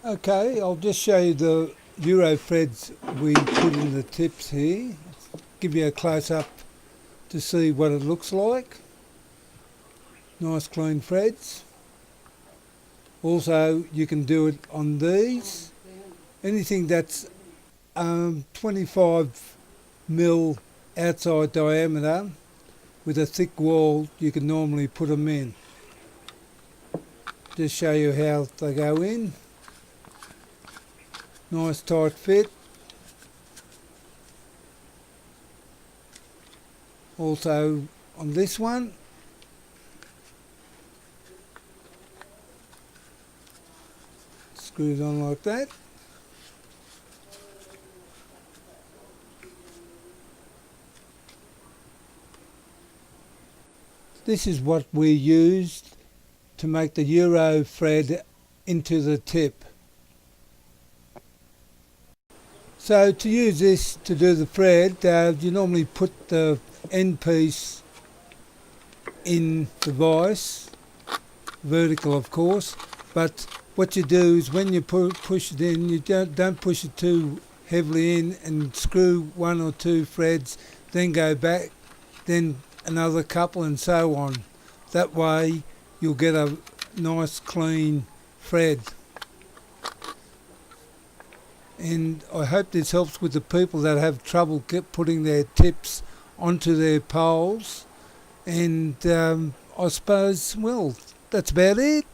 Okay, I'll just show you the Euro threads we put in the tips here. Give you a close up to see what it looks like. Nice clean threads. Also you can do it on these. Anything that's 25 mil outside diameter with a thick wall, you can normally put them in. Just show you how they go in. Nice tight fit. Also on this one, screws on like that. This is what we used to make the Euro thread into the tip. So to use this to do the thread, you normally put the end piece in the vise, vertical of course, but what you do is when you push it in, you don't push it too heavily in and screw one or two threads, then go back, then another couple and so on. That way you'll get a nice clean thread. And I hope this helps with the people that have trouble putting their tips onto their poles. And I suppose, well, that's about it.